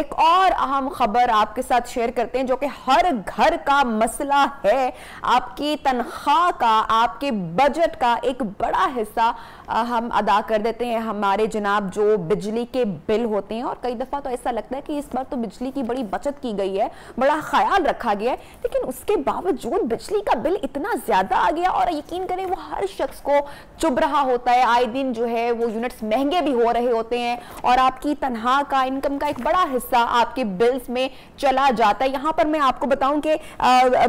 एक और अहम खबर आपके साथ शेयर करते हैं जो कि हर घर का मसला है। आपकी तनख्वाह का, आपके बजट का एक बड़ा हिस्सा हम अदा कर देते हैं हमारे जनाब जो बिजली के बिल होते हैं। और कई दफा तो ऐसा लगता है कि इस बार तो बिजली की बड़ी बचत की गई है, बड़ा ख्याल रखा गया है, लेकिन उसके बावजूद बिजली का बिल इतना ज्यादा आ गया और यकीन करें वो हर शख्स को चुभ रहा होता है। आए दिन जो है वो यूनिट्स महंगे भी हो रहे होते हैं और आपकी तनख्वाह का, इनकम का एक बड़ा हिस्सा आपके बिल्स में चला जाता है। यहां पर मैं आपको बताऊं कि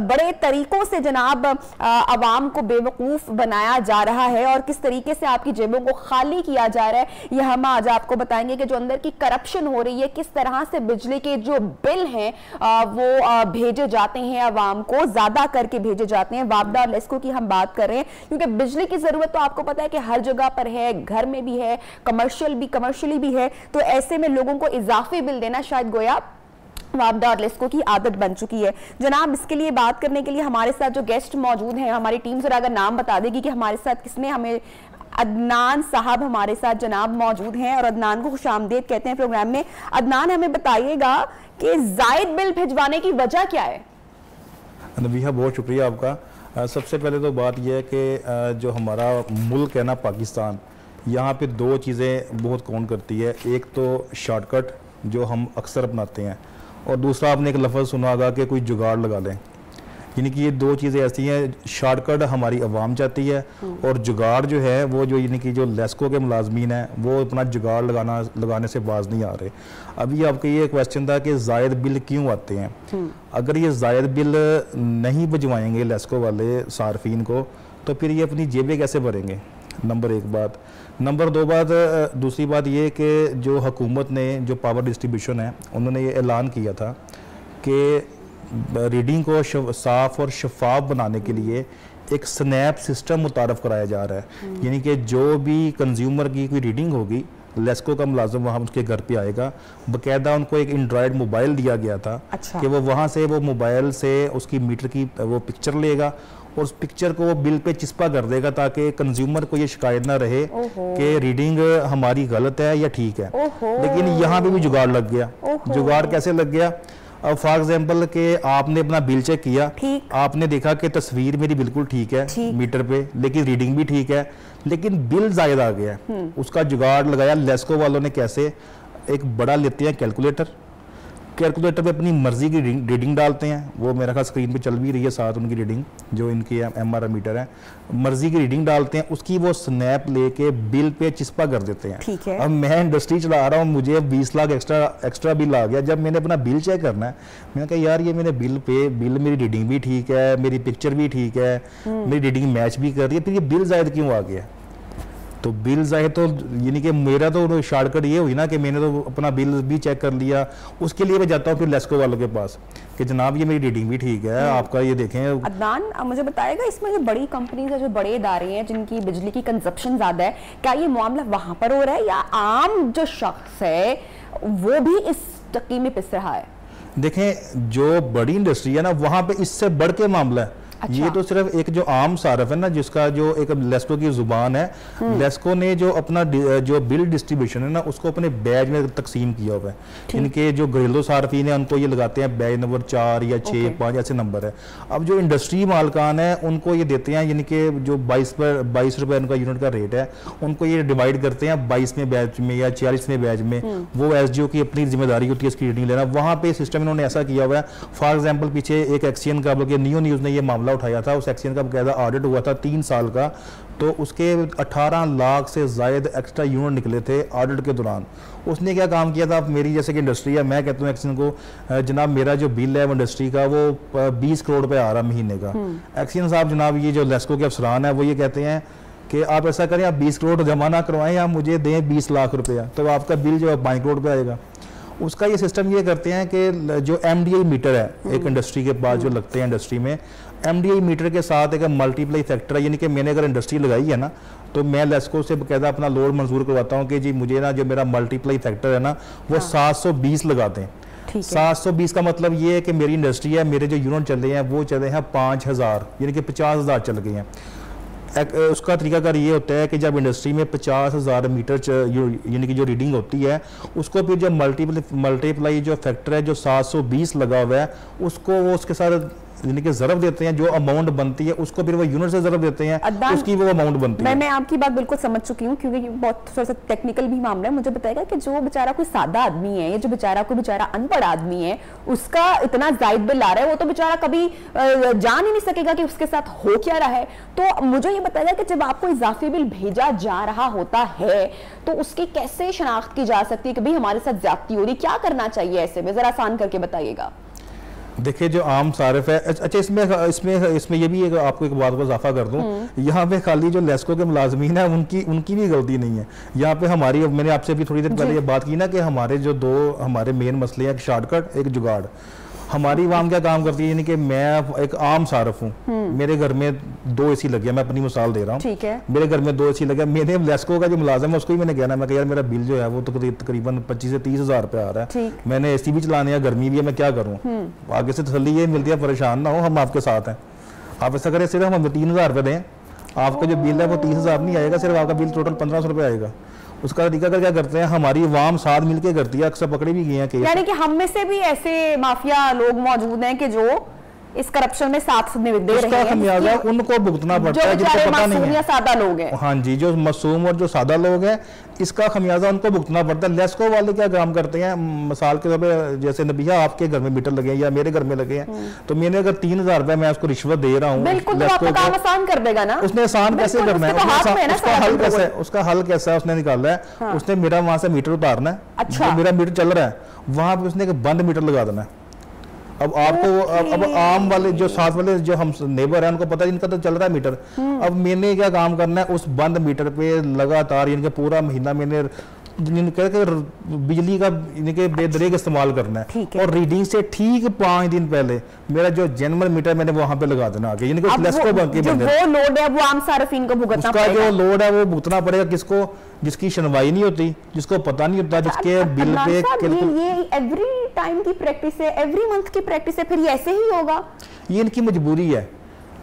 बड़े तरीकों से जनाब अवाम को बेवकूफ बनाया जा रहा है और किस तरीके से आपकी जेबों को खाली किया जा रहा है, यह हम आज आपको बताएंगे कि जो अंदर की करप्शन हो रही है, किस तरह से बिजली के जो बिल हैं वो भेजे जाते हैं अवाम को, ज्यादा करके भेजे जाते हैं। वापडा और लेस्को की हम बात कर रहे हैं क्योंकि बिजली की जरूरत तो आपको पता है कि हर जगह पर है, घर में भी है, कमर्शियली भी है, तो ऐसे में लोगों को इजाफी बिल देना शायद गोया वापडा और लेस्को की आदत बन चुकी है। जनाब इसके लिए बात करने के लिए हमारे साथ जो गेस्ट मौजूद हैं, हमारी टीम जरा अगर नाम बता देगी कि हमारे साथ किसने, हमें अदनान साहब हमारे साथ जनाब मौजूद हैं और अदनान को खुशामदीद कहते हैं प्रोग्राम में। अदनान हमें बताइएगा कि जायद बिल भिजवाने की वजह क्या है? नबीहा बहुत शुक्रिया आपका। सबसे पहले तो बात यह है कि जो हमारा मुल्क है ना पाकिस्तान, यहाँ पे दो चीज़ें बहुत काउंट करती है। एक तो शॉर्टकट जो हम अक्सर अपनाते हैं और दूसरा आपने एक लफ्ज़ सुना होगा कि कोई जुगाड़ लगा लें। यानी कि ये दो चीज़ें ऐसी हैं, शॉर्टकट हमारी आवाम चाहती है और जुगाड़ जो है वो जो यानी कि जो लेस्को के मुलाजमीन हैं वो अपना जुगाड़ लगाने से बाज नहीं आ रहे। अभी आपका ये क्वेश्चन था कि जायद बिल क्यों आते हैं। अगर ये जायद बिल नहीं भिजवाएंगे लेस्को वाले सार्फिन को तो फिर ये अपनी जेबें कैसे भरेंगे, नंबर एक बात। नंबर दो बात, दूसरी बात ये कि जो हुकूमत ने, जो पावर डिस्ट्रीब्यूशन है, उन्होंने ये ऐलान किया था कि रीडिंग को साफ और शफाफ बनाने के लिए एक स्नैप सिस्टम मुतारफ़ कराया जा रहा है। यानी कि जो भी कंज्यूमर की कोई रीडिंग होगी, लेस्को का मुलाजिम वहाँ उसके घर पे आएगा, बाकायदा उनको एक एंड्रॉयड मोबाइल दिया गया था। अच्छा। कि वो वहाँ से वो मोबाइल से उसकी मीटर की वो पिक्चर लेगा और उस पिक्चर को वो बिल पे चिपका कर देगा ताकि कंज्यूमर को ये शिकायत ना रहे कि रीडिंग हमारी गलत है या ठीक है। लेकिन यहाँ पे भी जुगाड़ लग गया। जुगाड़ कैसे लग गया? अब फॉर एग्जाम्पल के आपने अपना बिल चेक किया, आपने देखा कि तस्वीर मेरी बिल्कुल ठीक है मीटर पे, लेकिन रीडिंग भी ठीक है, लेकिन बिल जायद आ गया। उसका जुगाड़ लगाया लेस्को वालों ने। कैसे? एक बड़ा लेते हैं कैलकुलेटर पे अपनी मर्जी की रीडिंग डालते हैं। वो मेरा ख्याल स्क्रीन पे चल भी रही है साथ उनकी रीडिंग, जो इनकी MRI मीटर है, मर्जी की रीडिंग डालते हैं, उसकी वो स्नैप लेके बिल पे चिपका कर देते हैं। ठीक है। अब मैं इंडस्ट्री चला रहा हूँ, मुझे 20 लाख एक्स्ट्रा बिल आ गया। जब मैंने अपना बिल चेक करना है, मैंने कहा यार ये मेरे बिल मेरी रीडिंग भी ठीक है, मेरी पिक्चर भी ठीक है, मेरी रीडिंग मैच भी कर रही है, फिर ये बिल जायद क्यों आ गया? तो बिल जायद तो यानी कि मेरा तो शॉर्टकट ये हुई ना कि मैंने तो अपना बिल भी चेक कर लिया। उसके लिए मैं जाता हूँ फिर लेस्को वालों के पास कि जनाब ये मेरी रीडिंग भी ठीक है, आपका ये देखें। अदनान मुझे बताएगा, इसमें जो बड़ी कंपनीज है, जो बड़े इदारे हैं जिनकी बिजली की कंजप्शन ज्यादा है, क्या ये मामला वहां पर हो रहा है या आम जो शख्स है वो भी इस चक्की में पिस रहा है? देखें, जो बड़ी इंडस्ट्री है ना वहां पे इससे बढ़ के मामला है। अच्छा। ये तो सिर्फ एक जो आम सारफ है ना, जिसका जो एक लेस्को की जुबान है, लेस्को ने जो अपना जो बिल डिस्ट्रीब्यूशन है ना उसको अपने बैज में तकसीम किया हुआ है। इनके जो घरेलू सार्फिन है उनको ये लगाते हैं बैज नंबर 4 या 6, 5 ऐसे नंबर है। अब जो इंडस्ट्री मालकान है उनको ये देते हैं, यानी कि जो 22 रुपए उनका यूनिट का रेट है, उनको ये डिवाइड करते हैं 22वें बैच में या 40वें बैच में। वो SGO की अपनी जिम्मेदारी होती है इसकी रीडिंग लेना। वहाँ पे सिस्टम इन्होंने ऐसा किया हुआ है। फॉर एग्जाम्पल पीछे एक एक्सियन का बल्कि नियो न्यूज़ ने ये मामला उठाया था, उस एक्सियन का बकायदा ऑडिट हुआ था 3 साल का, तो उसके 18 लाख से जायद एक्स्ट्रा यूनिट निकले थे ऑडिट के दौरान। उसने क्या काम किया था? मेरी जैसे कि इंडस्ट्री है, मैं कहता हूँ एक्सियन को, जनाब मेरा जो बिल है इंडस्ट्री का वो 20 करोड़ रुपये आ रहा महीने का। एक्सियन साहब जनाब ये जो लेस्को के अफसरान है वो ये कहते हैं कि आप ऐसा करें, आप 20 करोड़ जमा ना करवाएं, आप मुझे दें 20 लाख रुपया, तो आपका बिल जो है 5 करोड़ रुपये आएगा। उसका ये सिस्टम ये करते हैं कि जो MDI मीटर है एक इंडस्ट्री के पास जो लगते हैं इंडस्ट्री में, MDI मीटर के साथ एक मल्टीप्लाई फैक्टर है। यानी कि मैंने अगर इंडस्ट्री लगाई है ना तो मैं लेस्को से बकायदा अपना लोड मंजूर करवाता हूँ कि जी मुझे ना जो मेरा मल्टीप्लाई फैक्टर है ना वो 720 लगा दें। 720 का मतलब ये है कि मेरी इंडस्ट्री है, मेरे जो यूनिट चल रहे हैं वो चल रहे हैं 5000, यानी कि 50,000 चल गए हैं। उसका तरीकाकार ये होता है कि जब इंडस्ट्री में 50,000 मीटर यानी कि जो रीडिंग होती है, उसको फिर जो मल्टीप्लाई जो फैक्टर है जो 720 लगा हुआ है, उसको वो उसके साथ यानी कि ज़रब देते हैं, जो अमाउंट बनती है उसको फिर वो यूनिट से ज़रब देते हैं, उसकी वो अमाउंट बनती है। मैं आपकी बात बिल्कुल समझ चुकी हूँ, क्योंकि बहुत थोड़ा सा टेक्निकल भी मामला है। मुझे बताएगा कि जो बेचारा कोई सादा आदमी है, या जो बेचारा अनपढ़ आदमी है, उसका इतना जायद बिल आ रहा है, वो तो बेचारा कभी जान ही नहीं सकेगा कि उसके साथ हो क्या रहा है। तो मुझे ये बताएगा कि जब आपको इजाफी बिल भेजा जा रहा होता है तो उसकी कैसे शनाख्त की जा सकती है कि भाई हमारे साथ ज्यादती हो रही, क्या करना चाहिए ऐसे में, जरा आसान करके बताइएगा। देखिए जो आम सारिफ है, अच्छा इसमें ये भी आपको एक बात को इजाफा कर दूं, यहाँ पे खाली जो लेस्को के मुलाजमीन है उनकी भी गलती नहीं है। यहाँ पे हमारी, मैंने आपसे अभी थोड़ी देर पहले ये बात की ना कि हमारे जो दो हमारे मेन मसले हैं, एक शॉर्टकट एक जुगाड़। हमारी आवाम क्या काम करती है, यानी कि मैं एक आम सारफ हूँ, मेरे घर में 2 AC लगे हैं, मैं अपनी मिसाल दे रहा हूँ, ठीक है, मेरे घर में 2 AC लगे, मैंने लेस्को का जो मुलाजिम है उसको ही मैंने कहना, मैं यार मेरा बिल जो है वो तो तकरीबन 25 से 30 हज़ार रुपये आ रहा है, मैंने AC भी चलाने हैं, गर्मी भी है, मैं क्या करूँ। आगे से तसल्ली ये मिलती है, परेशान ना हो, हम आपके साथ हैं, आप ऐसा करें सिर्फ हम 3,000 रुपये दें, आपका जो बिल है वो 30,000 नहीं आएगा, सिर्फ आपका बिल टोटल 1,500 रुपये आएगा। उसका तरीका कर क्या करते हैं, हमारी आवाम साथ मिलके करती है, अक्सर पकड़े भी गए हैं केस। यानी कि हम में से भी ऐसे माफिया लोग मौजूद हैं कि जो इस करप्शन में साथ दे रहे हैं, खमियाजा उनको भुगतना पड़ता है, जिनको पता नहीं है, सादा लोग हैं। हाँ जी, जो मासूम और जो सादा लोग हैं, इसका खमियाजा उनको भुगतना पड़ता है। लेस्को वाले क्या काम करते हैं, मिसाल के तौर पे जैसे नबिया आपके घर में मीटर लगे हैं या मेरे घर में लगे हैं, तो मैंने अगर 3,000 रुपए मैं उसको रिश्वत दे रहा हूँ, बिल्कुल आपका काम आसान कर देगा ना। उसने आसान कैसे करना है, उसका हल कैसा है उसने निकाला है, उसने मेरा वहां से मीटर उतारना है, अच्छा मेरा मीटर चल रहा है वहां पे उसने एक बंद मीटर लगा देना है। अब आपको अब आम वाले जो साथ वाले जो हम नेबर हैं उनको पता है इनका तो चल रहा है मीटर, अब मैंने क्या काम करना है, उस बंद मीटर पे लगातार इनके पूरा महीना मैंने बिजली का इनके बेदरेग इस्तेमाल करना है, और रीडिंग से ठीक 5 दिन पहले मेरा जो जनरल मीटर मैंने वहां पे लगा देना आगे, यानी कि लेस्को बंके जो वो लोड है वो आम सार्फिन को भुगतना पड़ेगा, उसका जो लोड है वो भुगतना पड़ेगा किसको, जिसकी सुनवाई नहीं होती, जिसको पता नहीं होता, जिसके बिल पे ये एवरी टाइम की प्रैक्टिस है, एवरी मंथ की प्रैक्टिस है, फिर ये ऐसे ही होगा। ये इनकी मजबूरी है,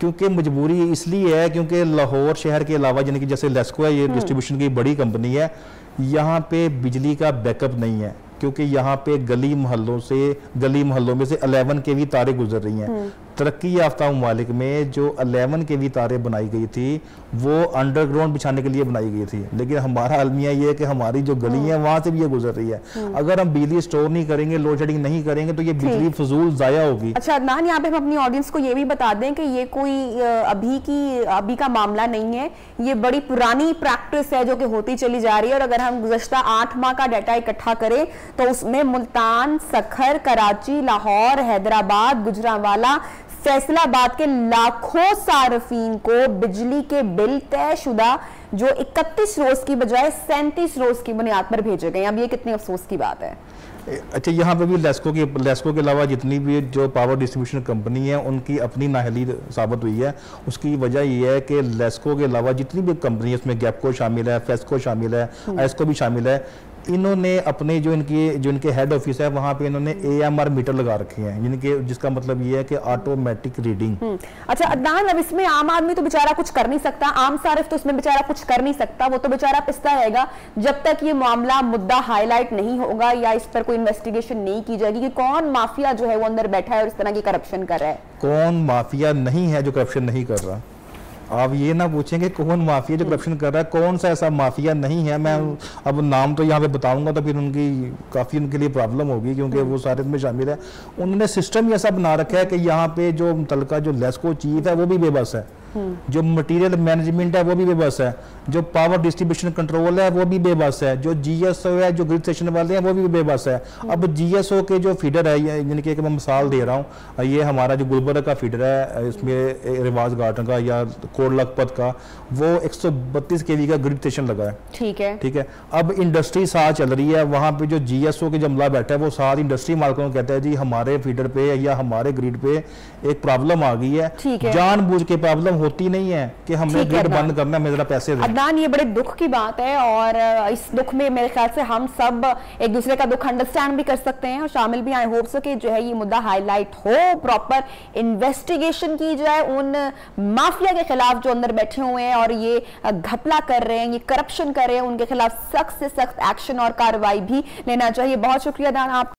क्योंकि मजबूरी इसलिए है क्योंकि लाहौर शहर के अलावा यानी कि जैसे लेस्को है, ये डिस्ट्रीब्यूशन की बड़ी कंपनी है, यहाँ पे बिजली का बैकअप नहीं है, क्योंकि यहाँ पे गली मोहल्लों में से 11 kV तारे गुजर रही हैं। तरक्की याफ्ता ममालिक में जो 11 kV तारे बनाई गई थी वो अंडरग्राउंड बिछाने के लिए बनाई गई थी, लेकिन हमारा अलमिया ये है कि हमारी जो गली है वहां से भी ये गुजर रही है। अगर हम बिजली स्टोर नहीं करेंगे, लोड शेडिंग नहीं करेंगे, तो ये बिजली फजूल जाया होगी। अच्छा अदनान, यहाँ पे हम अपनी ऑडियंस को ये भी बता दें कि ये कोई अभी का मामला नहीं है, ये बड़ी पुरानी प्रैक्टिस है जो कि होती चली जा रही है। और अगर हम गुज़श्ता 8 माह का डाटा इकट्ठा करें तो उसमें मुल्तान, सखर, कराची, लाहौर, हैदराबाद, गुजरांवाला, फैसलाबाद के लाखों सार्फिन को बिजली के बिल तयशुदा जो 31 रोज की बजाय 37 रोज की बुनियाद पर भेजे गए। अब ये कितनी अफसोस की बात है। अच्छा, यहाँ पे भी लेस्को के अलावा जितनी भी जो पावर डिस्ट्रीब्यूशन कंपनी है उनकी अपनी नाअहली साबित हुई है। उसकी वजह ये है कि लेस्को के अलावा जितनी भी कंपनी है उसमें गैपको शामिल है, फेस्को शामिल है, एस्को भी शामिल है, इन्होंने अपने जो इनके हेड ऑफिस है वहां पे इन्होंने AMR मीटर लगा रखे हैं, यानी कि जिसका मतलब ये है कि ऑटोमेटिक रीडिंग। अच्छा अदनान, अब इसमें आम आदमी तो बेचारा कुछ कर नहीं सकता, आम सारिफ तो इसमें बेचारा कुछ कर नहीं सकता, वो तो बेचारा पिसता रहेगा जब तक ये मामला मुद्दा हाईलाइट नहीं होगा या इस पर कोई इन्वेस्टिगेशन नहीं की जाएगी कि कौन माफिया जो है वो अंदर बैठा है और इस तरह की करप्शन कर रहा है। कौन माफिया नहीं है जो करप्शन नहीं कर रहा। आप ये ना पूछेंगे कौन माफिया जो करप्शन कर रहा है, कौन सा ऐसा माफिया नहीं है। मैं अब नाम तो यहाँ पे बताऊंगा तो फिर काफी उनके लिए प्रॉब्लम होगी, क्योंकि वो सारे में शामिल है। उन्होंने सिस्टम ऐसा बना रखा है कि यहाँ पे जो मुतलका जो लेस्को चीफ है वो भी बेबस है, जो मटेरियल मैनेजमेंट है वो भी बेबस है, जो पावर डिस्ट्रीब्यूशन कंट्रोल है वो भी बेबस है, जो GSO है, जो ग्रिड सेक्शन वाले हैं वो भी बेबस है। अब GSO के जो फीडर है, यानी कि मैं मिसाल दे रहा हूँ, ये हमारा जो गुलबर्गा का फीडर है, इसमें रिवाज गार्डन का या कोट लखपत का, वो 132 kV का ग्रिड सेक्शन लगा है। ठीक है। अब इंडस्ट्री साथ चल रही है, वहां पे जो GSO के जमला बैठा है वो साथ इंडस्ट्री मालिकों को कहता है जी हमारे फीडर पे या हमारे ग्रिड पे एक प्रॉब्लम आ गई है, जानबूझ के प्रॉब्लम होती नहीं है कि हमने ग्रिड बंद करना, हमें जरा पैसे दें। अदनान, ये बड़े दुख की बात है और इस दुख में मेरे ख्याल से हम सब एक दूसरे का दुख अंडरस्टैंड भी कर सकते हैं और शामिल भी। आई होप सो कि जो है ये मुद्दा हाईलाइट हो, प्रॉपर इन्वेस्टिगेशन की जाए उन माफिया के खिलाफ जो अंदर बैठे हुए हैं और ये घपला कर रहे हैं, ये करप्शन कर रहे हैं, उनके खिलाफ सख्त से सख्त एक्शन और कार्रवाई भी लेना चाहिए। बहुत शुक्रिया अदनान आप